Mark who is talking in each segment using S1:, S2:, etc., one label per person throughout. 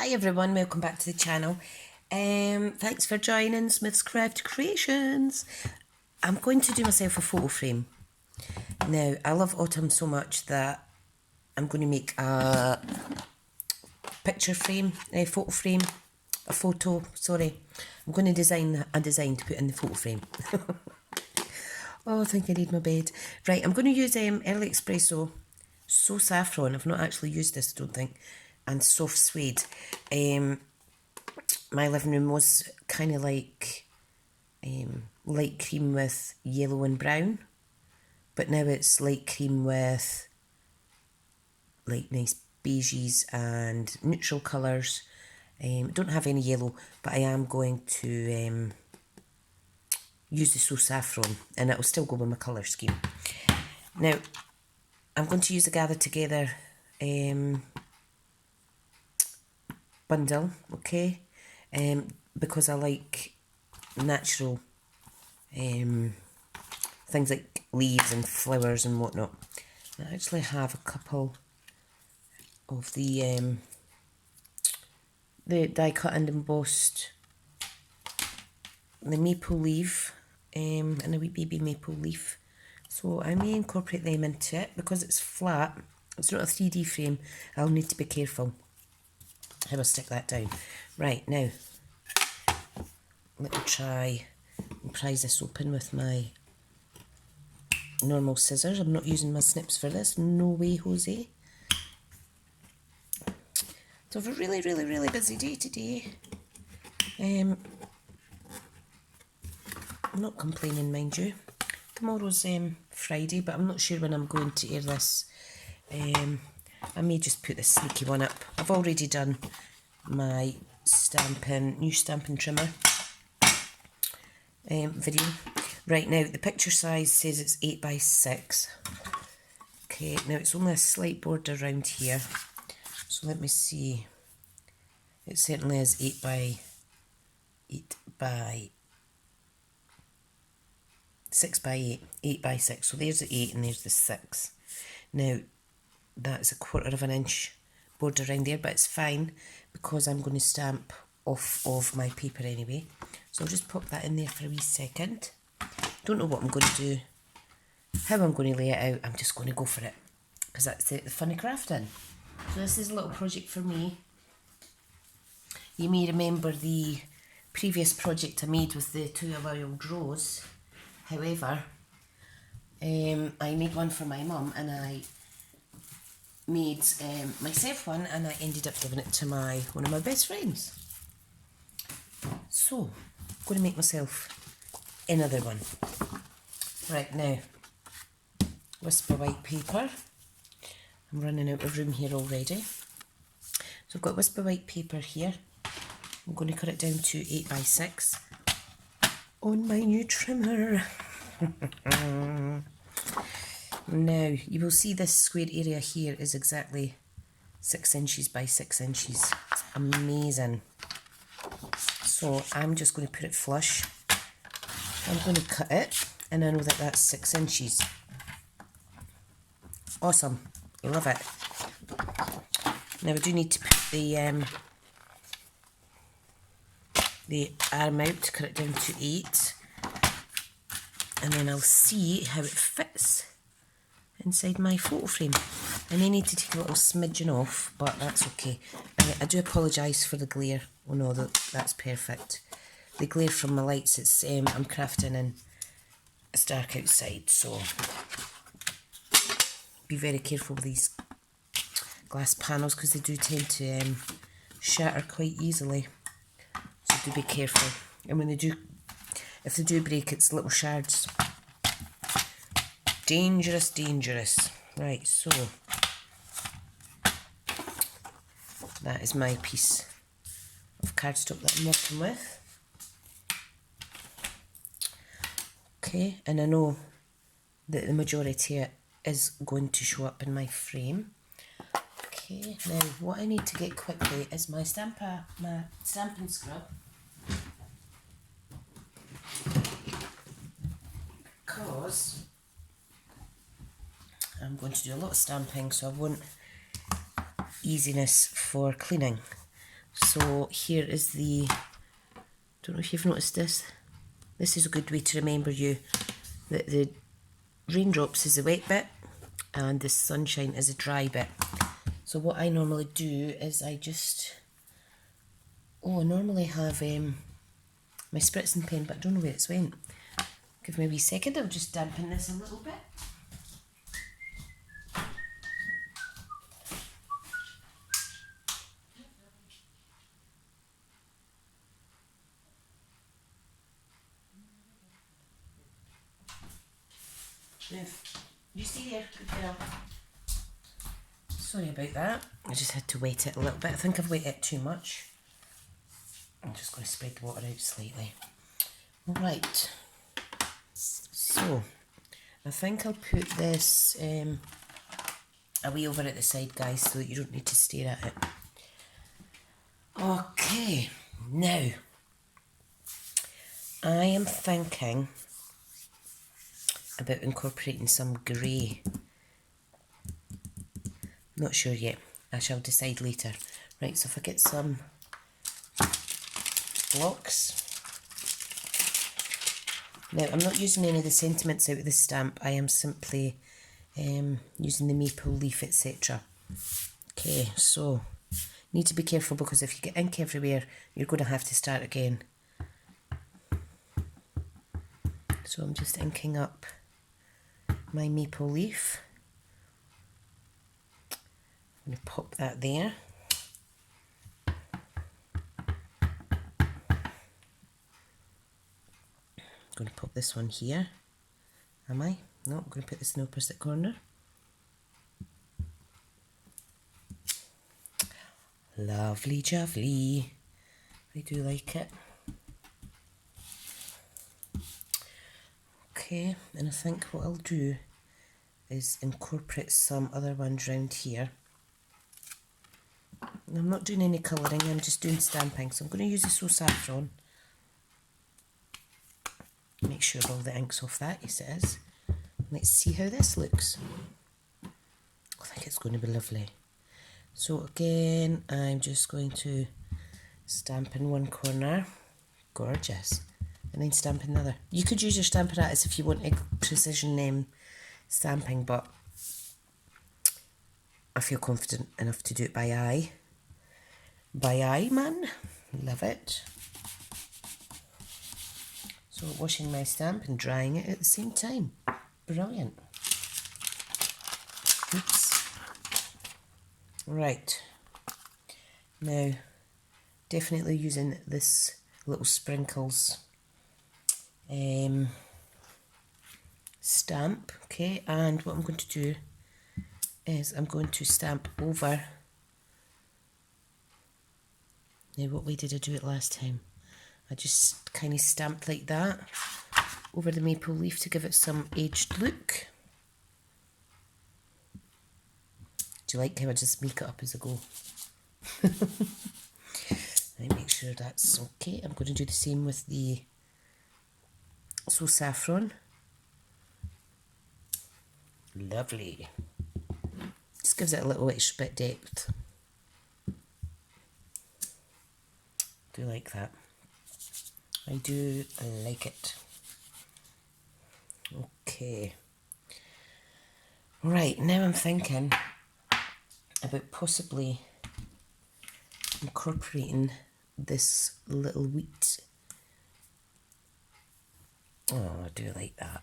S1: Hi everyone, welcome back to the channel. Thanks for joining Smith's Craft Creations. I'm going to do myself a photo frame. Now, I love autumn so much that I'm going to make a picture frame, a photo frame, I'm going to design a design to put in the photo frame. Oh, I think I need my bed. Right, I'm going to use Early Espresso So Saffron. I've not actually used this, I don't think. And Soft Suede. My living room was kind of like light cream with yellow and brown. But now it's light cream with like nice beiges and neutral colours. I don't have any yellow, but I am going to use the So Saffron, and it'll still go with my colour scheme. Now, I'm going to use the Gather Together bundle, okay? Because I like natural things like leaves and flowers and whatnot. I actually have a couple of the die cut and embossed, the maple leaf and a wee baby maple leaf. So I may incorporate them into it because it's flat. It's not a 3D frame. I'll need to be careful how I stick that down. Right, now, let me try and prise this open with my normal scissors. I'm not using my snips for this. No way, Jose. So I have a really busy day today. I'm not complaining, mind you. Tomorrow's Friday, but I'm not sure when I'm going to air this. I may just put this sneaky one up. I've already done my new stamping trimmer video. Right, now the picture size says it's 8x6. Okay, now it's only a slight border around here. So let me see. It certainly is 8x6. So there's the 8 and there's the 6. Now that's a 1/4 of an inch border around there, but it's fine because I'm going to stamp off of my paper anyway. So I'll just pop that in there for a wee second. Don't know what I'm going to do, how I'm going to lay it out. I'm just going to go for it because that's the fun of crafting. So this is a little project for me. You may remember the previous project I made with the 2 oiled rose. However, I made one for my mum and I made myself one, and I ended up giving it to one of my best friends. So, I'm going to make myself another one. Right, now, Whisper white paper. I'm running out of room here already. So I've got Whisper white paper here. I'm going to cut it down to 8x6 on my new trimmer. Now, you will see this square area here is exactly 6 inches by 6 inches. It's amazing. So I'm just going to put it flush. I'm going to cut it, and I know that that's 6 inches. Awesome. I love it. Now I do need to put the arm out to cut it down to 8. And then I'll see how it fits inside my photo frame. I may need to take a little smidgen off, but that's okay. I do apologise for the glare. Oh no, that's perfect. The glare from my lights, it's I'm crafting and it's dark outside, so be very careful with these glass panels because they do tend to shatter quite easily. So do be careful. And when if they do break, it's little shards. Dangerous. Right, so that is my piece of cardstock that I'm working with. Okay, and I know that the majority is going to show up in my frame. Okay, now what I need to get quickly is my stamping scrub. Because I'm going to do a lot of stamping, so I want easiness for cleaning. So here is the, don't know if you've noticed this. This is a good way to remember you that the raindrops is the wet bit and the sunshine is a dry bit. So what I normally do is I just, I normally have my spritzing pen, but I don't know where it's went. Give me a wee second, I'll just dampen this a little bit. You see there, good girl. Sorry about that, I just had to wet it a little bit. I think I've wet it too much. I'm just going to spread the water out slightly. Alright, so I think I'll put this away over at the side, guys, so that you don't need to stare at it. Okay, now I am thinking about incorporating some grey. Not sure yet, I shall decide later. Right, so if I get some blocks. Now I'm not using any of the sentiments out of the stamp, I am simply using the maple leaf, etc. Okay, so need to be careful because if you get ink everywhere you're going to have to start again. So I'm just inking up my maple leaf. I'm going to pop that there. I'm going to pop this one here. Am I? No, I'm going to put this in the opposite corner. Lovely jubbly. I do like it. Okay, and I think what I'll do is incorporate some other ones round here. And I'm not doing any colouring, I'm just doing stamping. So I'm going to use the So Saffron. Make sure all the ink's off that, yes it is. Let's see how this looks. I think it's going to be lovely. So again, I'm just going to stamp in one corner. Gorgeous. And then stamp in the other. You could use your Stampin' Up if you want precision stamping, but I feel confident enough to do it by eye. By eye, man. Love it. So washing my stamp and drying it at the same time. Brilliant. Oops. Right. Now, definitely using this little sprinkles stamp. Okay, and what I'm going to do is I'm going to stamp over. Now, what way did I do it last time? I just kind of stamped like that over the maple leaf to give it some aged look. Do you like how I just make it up as I go? Let me make sure that's okay. I'm going to do the same with the So Saffron. Lovely. Just gives it a little extra bit depth. Do like that. I do like it. Okay. Right, now I'm thinking about possibly incorporating this little wheat. Oh, I do like that.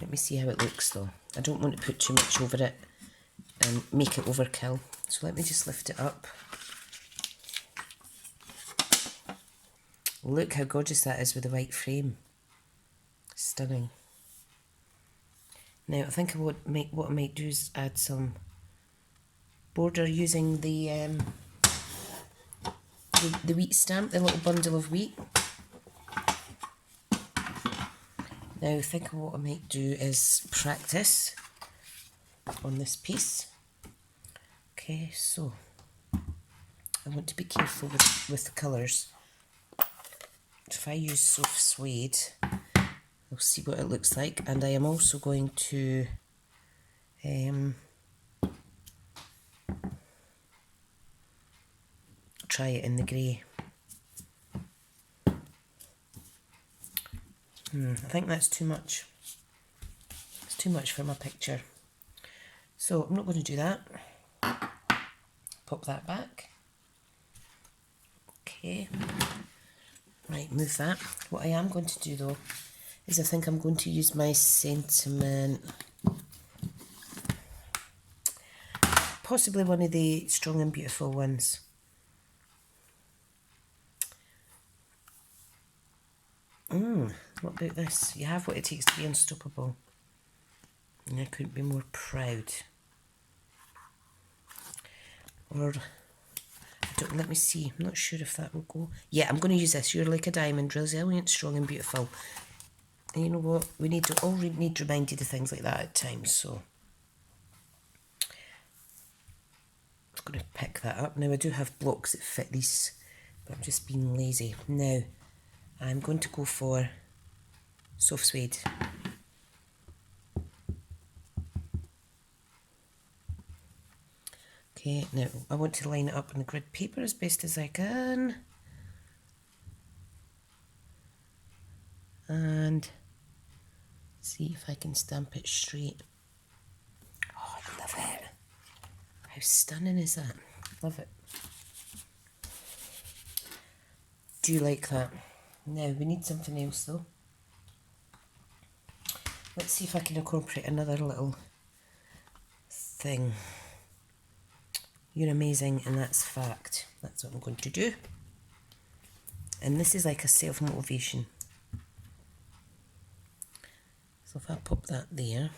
S1: Let me see how it looks though. I don't want to put too much over it and make it overkill. So let me just lift it up. Look how gorgeous that is with the white frame. Stunning. Now I think what I might do is add some border using the wheat stamp, the little bundle of wheat. Now I think what I might do is practice on this piece. Okay, so I want to be careful with the colours. If I use soft suede, I'll see what it looks like, and I am also going to try it in the grey. I think that's too much. It's too much for my picture. So I'm not going to do that. Pop that back. Okay. Right, move that. What I am going to do though is I think I'm going to use my sentiment. Possibly one of the Strong and Beautiful ones. What about this? You have what it takes to be unstoppable. And I couldn't be more proud. Or, let me see, I'm not sure if that will go. Yeah, I'm going to use this. You're like a diamond, resilient, strong and beautiful. And you know what? We need to all need reminded of things like that at times, so. I'm going to pick that up. Now I do have blocks that fit these, but I'm just being lazy. Now, I'm going to go for soft suede. Okay, now I want to line it up on the grid paper as best as I can. And see if I can stamp it straight. Oh, I love it. How stunning is that? Love it. Do you like that? Now, we need something else though. Let's see if I can incorporate another little thing. You're amazing, and that's fact. That's what I'm going to do. And this is like a self-motivation. So if I pop that there.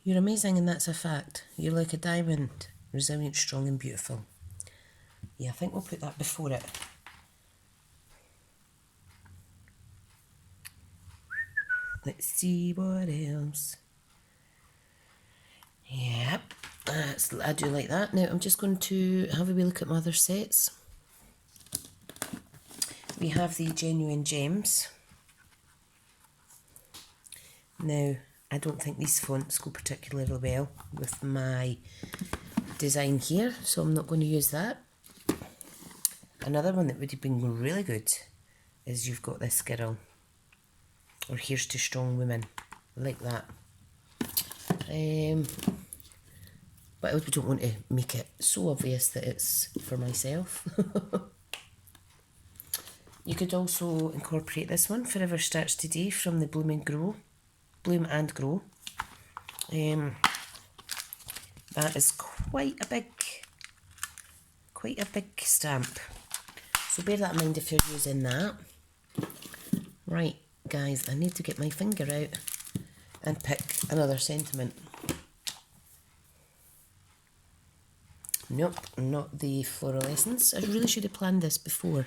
S1: You're amazing, and that's a fact. You're like a diamond, resilient, strong and beautiful. Yeah, I think we'll put that before it. Let's see what else. Yep, I do like that. Now I'm just going to have a wee look at my other sets. We have the Genuine Gems. Now, I don't think these fonts go particularly well with my design here, so I'm not going to use that. Another one that would have been really good is You've Got This Girl, or Here's to Strong Women. I like that. But I don't want to make it so obvious that it's for myself. You could also incorporate this one, Forever Starts Today, from the Bloom and Grow. That is quite a big stamp. So bear that in mind if you're using that. Right, guys, I need to get my finger out and pick another sentiment. Nope, not the Floral Essence. I really should have planned this before.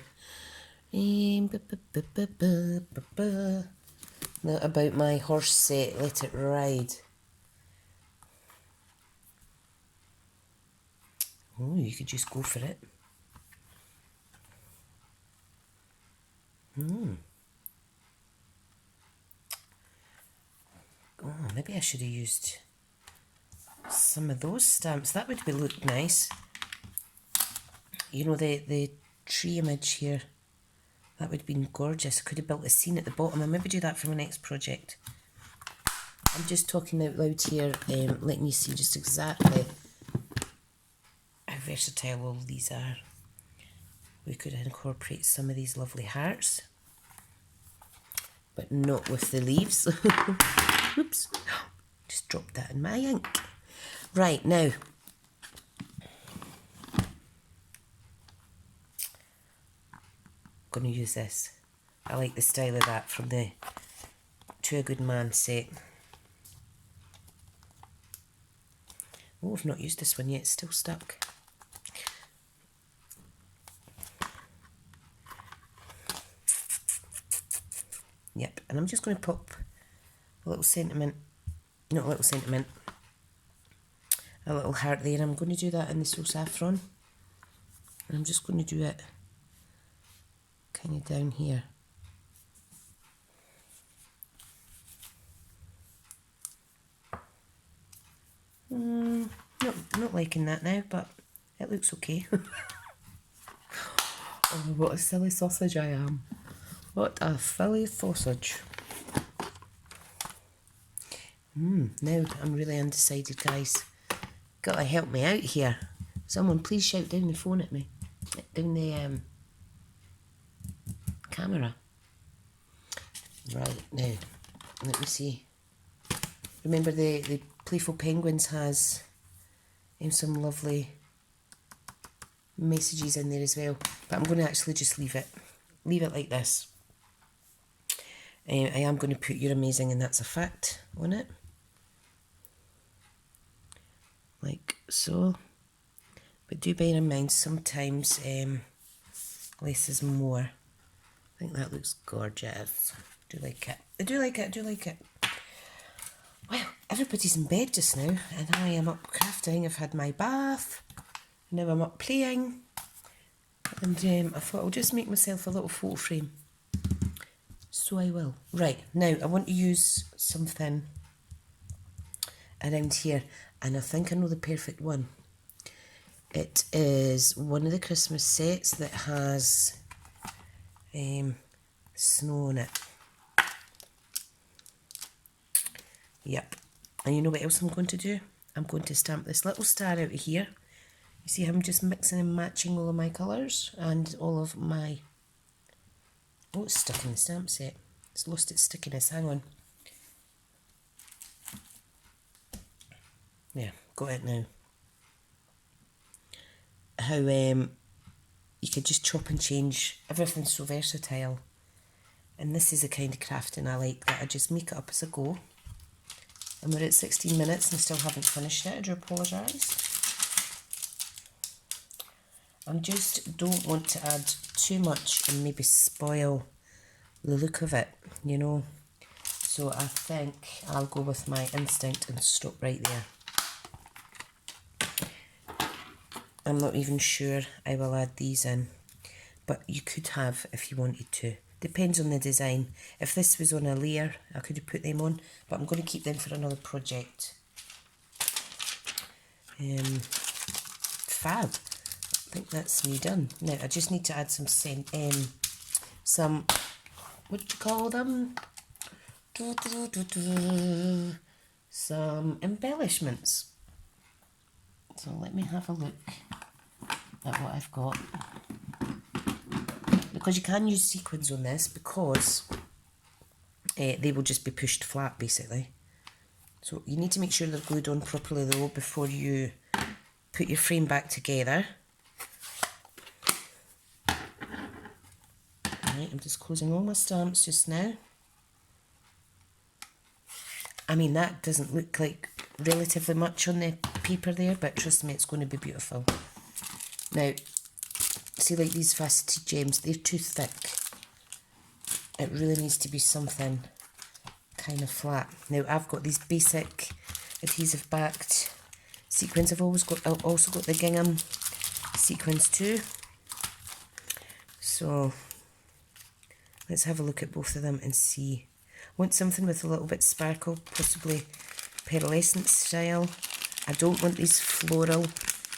S1: Not about my horse set, Let It Ride. Oh, you could just go for it. Oh, maybe I should have used some of those stamps. That would look nice. You know, the tree image here. That would have been gorgeous. I could have built a scene at the bottom. I'll maybe do that for my next project. I'm just talking out loud here, letting you see just exactly how versatile all these are. We could incorporate some of these lovely hearts, but not with the leaves. Oops, just dropped that in my ink. Right, now, I'm going to use this. I like the style of that from the To a Good Man set. Oh, I've not used this one yet, it's still stuck. Yep, and I'm just going to pop a little sentiment, not a little sentiment, a little heart there. I'm going to do that in the So Saffron. And I'm just going to do it kind of down here. Not liking that now, but it looks okay. Oh, what a silly sausage I am. What a silly sausage. Now I'm really undecided, guys. Gotta help me out here. Someone please shout down the phone at me. Down the camera. Right, now, let me see. Remember the Playful Penguins has some lovely messages in there as well. But I'm going to actually just leave it like this. I am going to put "You're amazing and that's a fact" on it. Like so. But do bear in mind, sometimes less is more. I think that looks gorgeous. I do like it. I do like it. I do like it. Well, everybody's in bed just now, and I am up crafting. I've had my bath. Now I'm up playing. And I thought I'll just make myself a little photo frame. So I will. Right, now I want to use something around here, and I think I know the perfect one. It is one of the Christmas sets that has snow on it. Yep. And you know what else I'm going to do? I'm going to stamp this little star out of here. You see how I'm just mixing and matching all of my colours and all of my... Oh, it's stuck in the stamp set. It's lost its stickiness. Hang on. Yeah, got it now. How you could just chop and change. Everything's so versatile. And this is the kind of crafting I like, that I just make it up as I go. And we're at 16 minutes and still haven't finished it. I do apologise. I just don't want to add too much and maybe spoil the look of it, you know. So I think I'll go with my instinct and stop right there. I'm not even sure I will add these in, but you could have if you wanted to. Depends on the design. If this was on a layer, I could have put them on, but I'm going to keep them for another project. Fab. I think that's me done. Now I just need to add some what do you call them? Some embellishments. So let me have a look at what I've got. Because you can use sequins on this, because they will just be pushed flat basically. So you need to make sure they're glued on properly though before you put your frame back together. Right, I'm just closing all my stamps just now. I mean, that doesn't look like relatively much on the paper there, but trust me, it's going to be beautiful. Now, see, like these faceted gems, they're too thick. It really needs to be something kind of flat. Now, I've got these basic adhesive backed sequins. I've also got the gingham sequins too. So let's have a look at both of them and see. I want something with a little bit sparkle, possibly pearlescent style. I don't want these floral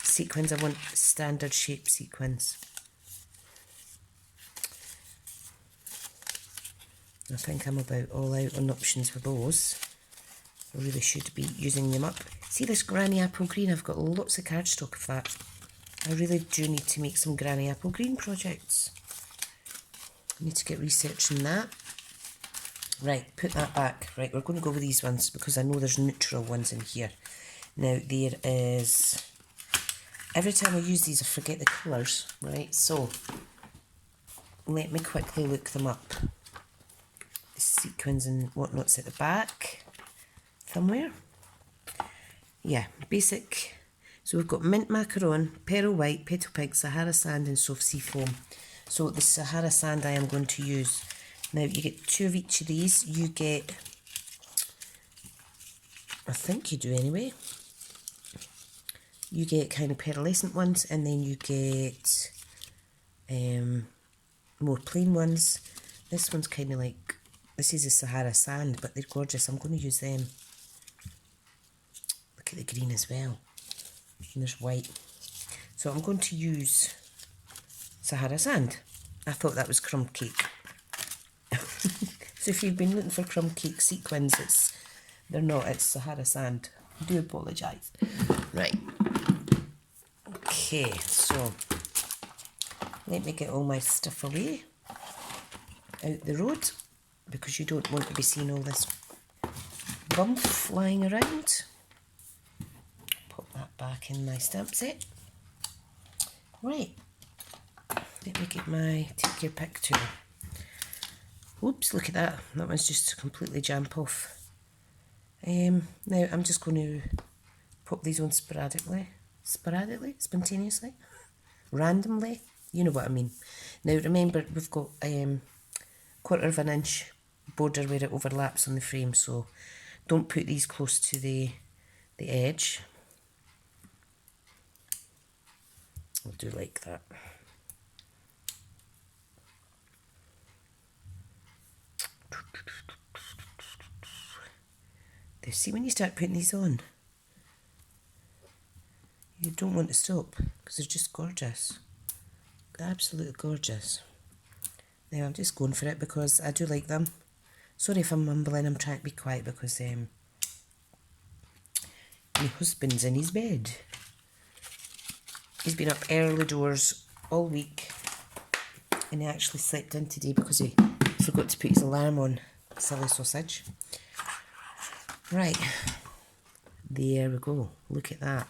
S1: sequins, I want standard shape sequins. I think I'm about all out on options for those. I really should be using them up. See this granny apple green? I've got lots of cardstock of that. I really do need to make some granny apple green projects. I need to get researching that. Right, put that back. Right, we're going to go with these ones because I know there's neutral ones in here. Now, there is... Every time I use these, I forget the colours, right? So, let me quickly look them up. The sequins and whatnot's at the back somewhere. Yeah, basic. So we've got mint macaron, pearl white, petal pink, Sahara sand and soft sea foam. So the Sahara sand I am going to use. Now you get 2 of each of these. You get, I think you do anyway, you get kind of pearlescent ones, and then you get more plain ones. This one's kind of like, this is a Sahara sand, but they're gorgeous. I'm going to use them. Look at the green as well. And there's white. So I'm going to use Sahara sand. I thought that was crumb cake. So if you've been looking for crumb cake sequins, they're not, it's Sahara sand. I do apologise. Right. Okay, so let me get all my stuff away out the road, because you don't want to be seeing all this bump lying around. Put that back in my stamp set. Right, let me get my take your pick tool. Oops, look at that. That one's just completely jammed off. Now I'm just going to pop these on sporadically, spontaneously, randomly. You know what I mean. Now remember, we've got 1/4 inch border where it overlaps on the frame, so don't put these close to the edge. I'll do like that. See, when you start putting these on, you don't want to stop, because they're just gorgeous. Absolutely gorgeous. Now I'm just going for it because I do like them. Sorry if I'm mumbling, I'm trying to be quiet because my husband's in his bed. He's been up early doors all week, and he actually slept in today because he forgot to put his alarm on. Silly sausage. Right, there we go. Look at that.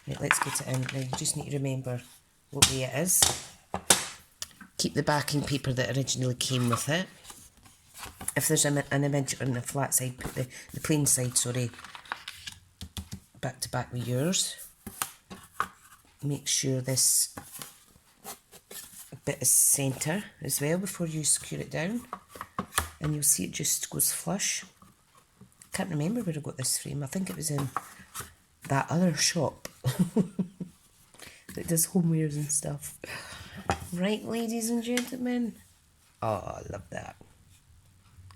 S1: Right, let's get it in. Now you just need to remember what way it is. Keep the backing paper that originally came with it. If there's an image on the flat side, put the plain side, sorry, back to back with yours. Make sure this bit is centre as well before you secure it down, and you'll see it just goes flush. Can't remember where I got this frame. I think it was in that other shop that does homewares and stuff. Right, ladies and gentlemen. Oh, I love that.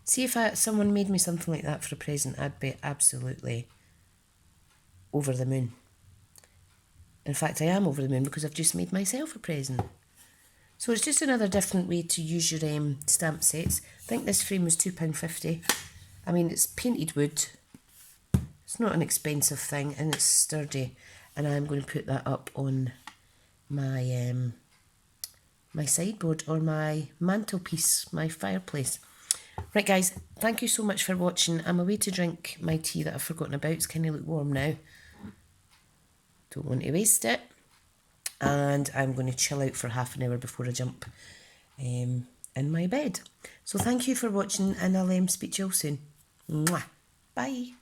S1: See, if someone made me something like that for a present, I'd be absolutely over the moon. In fact, I am over the moon because I've just made myself a present. So it's just another different way to use your stamp sets. I think this frame was £2.50. I mean, it's painted wood. It's not an expensive thing, and it's sturdy. And I'm going to put that up on my my sideboard or my mantelpiece, my fireplace. Right, guys, thank you so much for watching. I'm away to drink my tea that I've forgotten about. It's kind of lukewarm now. Don't want to waste it. And I'm going to chill out for half an hour before I jump in my bed. So thank you for watching, and I'll speak to you all soon. Mwah. Bye.